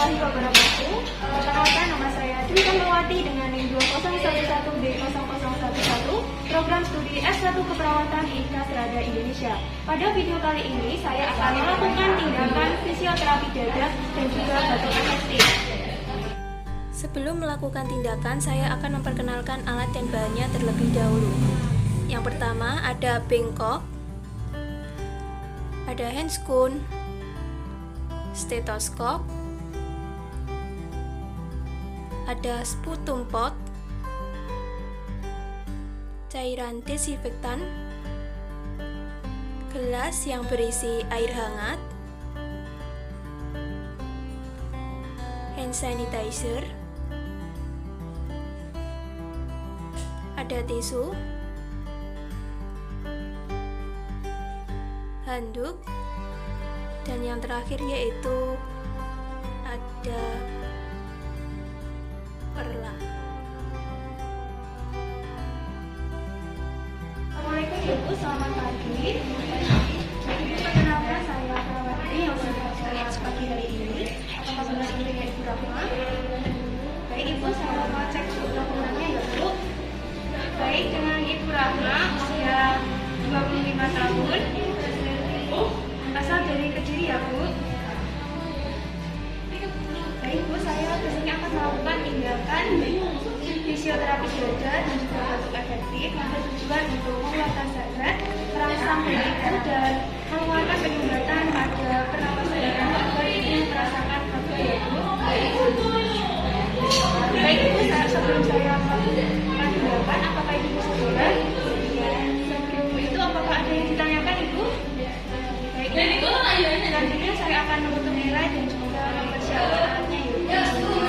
warahmatullahi wabarakatuh. Perkenalkan, nama saya Dwi Kamawati dengan NIM 2011D0011, program studi S1 Keperawatan IK Serada Indonesia. Pada video kali ini, saya akan melakukan tindakan fisioterapi dada dan juga batuk efektif. Sebelum melakukan tindakan, saya akan memperkenalkan alat dan bahannya terlebih dahulu. Yang pertama ada bengkok, ada handscoon, stetoskop, ada sputum pot, cairan desinfektan, gelas yang berisi air hangat, hand sanitizer, ada tisu, handuk, dan yang terakhir yaitu ada perlang. Assalamualaikum Ibu, selamat pagi. Ibu, perkenalkan saya Perawati yang sudah sholat pagi hari ini. Apakah benar ini dengan Ibu Rahma? Baik Ibu, saya mau cek dokumennya ya Bu. Baik, dengan Ibu Rahma usia 25 tahun, asal dari Kediri ya Bu. Baik Bu, saya biasanya akan melakukan tindakan fisioterapi dada dan juga batuk efektif yang bertujuan untuk mengeluarkan zat perangsang dari ibu dan mengeluarkan penyumbatan pada pernapasan dan agar ibu merasakan batuk ya Bu. Baik Ibu, sebelum saya melakukan tindakan, apakah Ibu bisa boleh? Sebelum itu apakah ada yang ditanyakan Ibu? Baik Ibu, selanjutnya saya akan menutup nilai dan juga mempersiapkan alatnya ya Bu.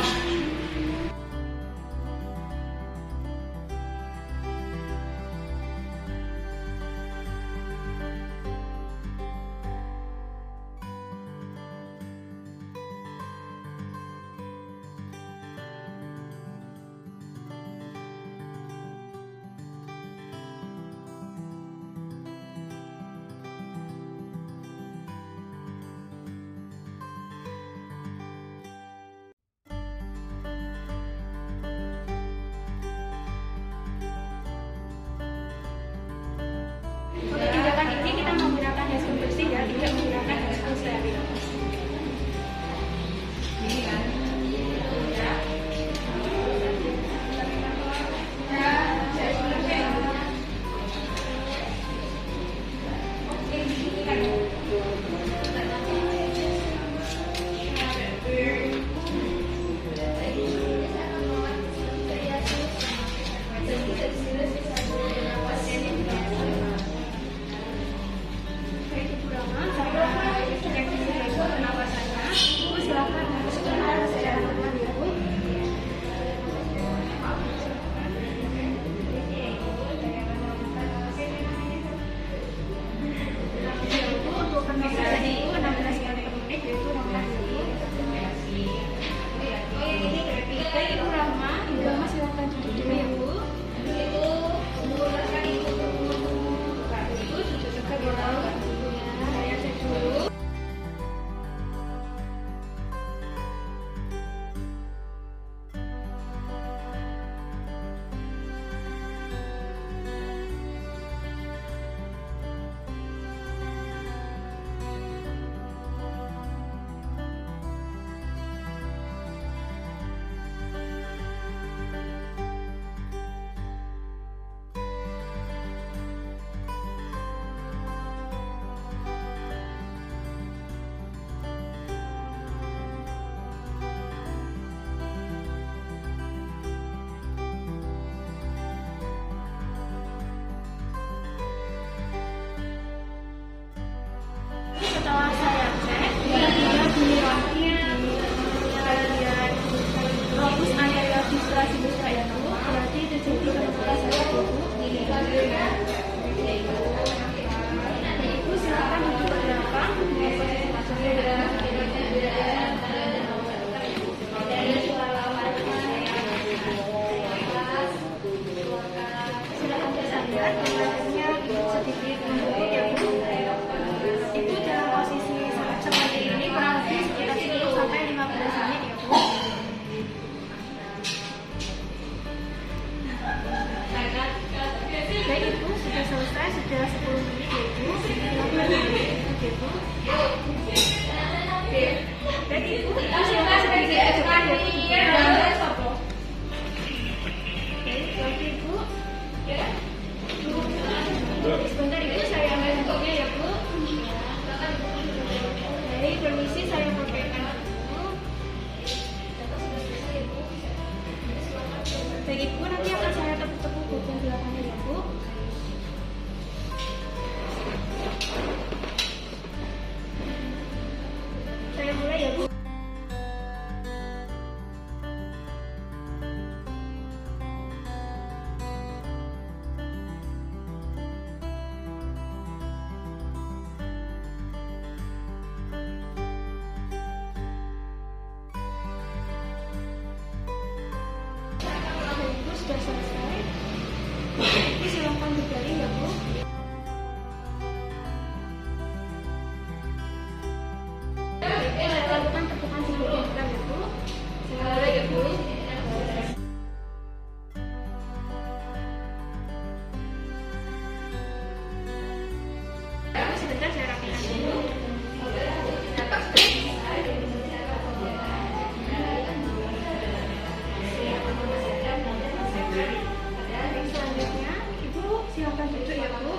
sudah selesai. Ibu silakan berbaring ya Bu. Saya lakukan tepukan sebagian depan ya Bu. Silakan ya Bu. Sebentar saya rapikan dulu. Selanjutnya, Ibu silakan duduk ya Bu.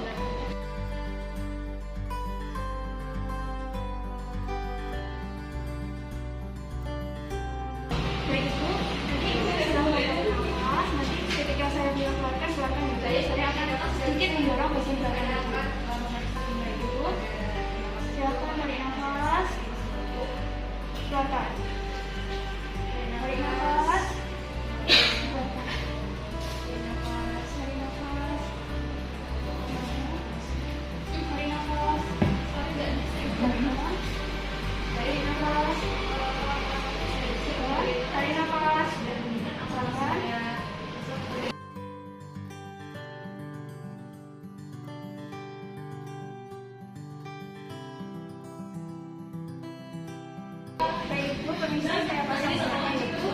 Baik Ibu, nanti Ibu silakan nafas. Nanti ketika saya bilang keluarkan, silakan juga. Saya akan sedikit mendorong bagian belakang Ibu. Baik Ibu, silakan tarik nafas. Keluarkan. Tarik nafas. Keluarkan. Tarik nafas. Tarik nafas. Tarik nafas. Keluarkan. Tarik nafas. Tarik nafas. Keluarkan. Baik Bu, permisi saya pasang tangan Ibu.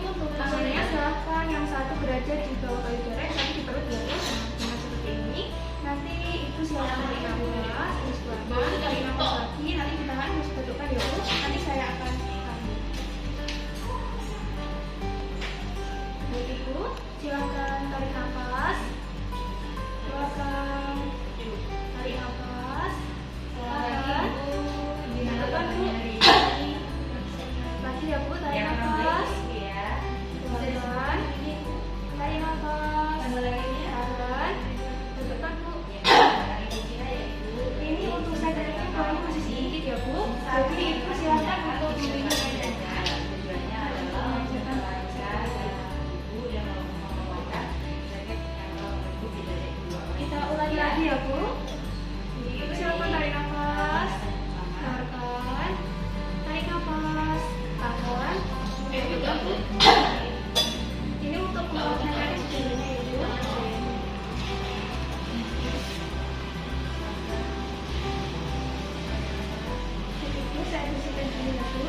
Untuk tangannya silakan yang satu berada di bawah payudara, yang satu di perut ya Bu. Dengan seperti ini. Nanti Ibu silakan tarik nafas, terus keluarkan, tarik nafas lagi, nanti ditahan terus bentukkan ya Bu. Nanti saya akan ambil. Baik Ibu, silakan tarik nafas. Keluarkan. Tarik nafas. Keluarkan. Bentukkan Bu. Lagi ya Bu, tarik nafas. Keluarkan. Tarik nafas. Tahan. Bentukkan Bu. Ini untuk saya tariknya kurangnya masih sedikit ya Bu. Jadi Ibu silakan untuk ini. Kita ulangi lagi ya Bu. Ibu silakan tarik nafas. Keluarkan. Tarik nafas. Tahan. Bentukkan Bu. Ini untuk pengawasan sebenarnya ya Bu. Ibu saya bersihkan dulu ya Bu.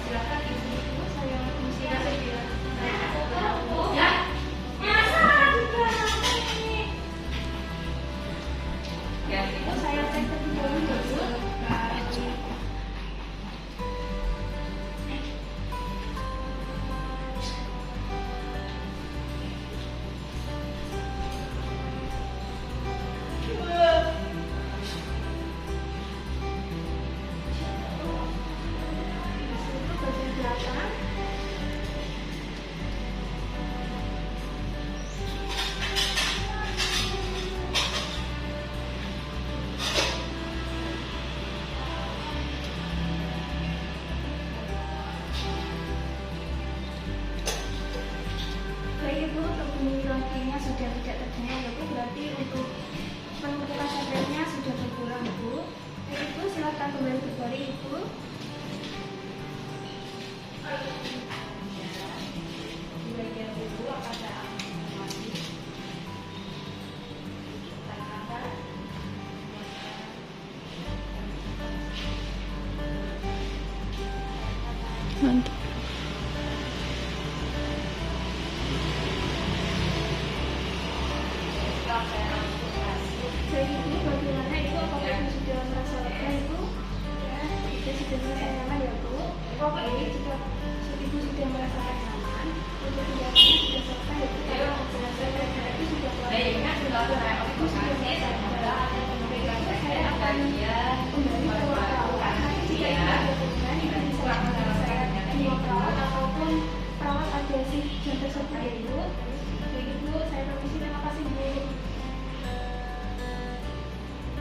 Silakan Ibu, saya bersihkan dulu. Ya. Ya, Ibu saya cek terlebih dahulu ya Bu. Itu bagian belakang. Baik Ibu, untuk bunyi lakinya sudah tidak terdengar ya Bu, berarti untuk penumpukan sampelnya sudah berkurang Bu. Baik Ibu, silakan kembali berbaring Ibu. Mantap. Baik Ibu, bagaimana Ibu? Apakah Ibu sudah merasa lega Ibu? Ya, Ibu sudah merasa nyaman ya Bu? Jadi jika Ibu sudah merasakan nyaman, untuk tindakannya sudah selesai ya Bu. Karena saya itu sudah keluar. Ibu sudah merasa nyaman. Baik, saya akan kembali ke ruang perawat. Nanti jika Ibu ada kebutuhan, Ibu bisa lakukan saya di ruang perawat ataupun perawat adhesif jam tersebut ya Ibu. Baik Ibu, saya permisi, terima kasih Bu.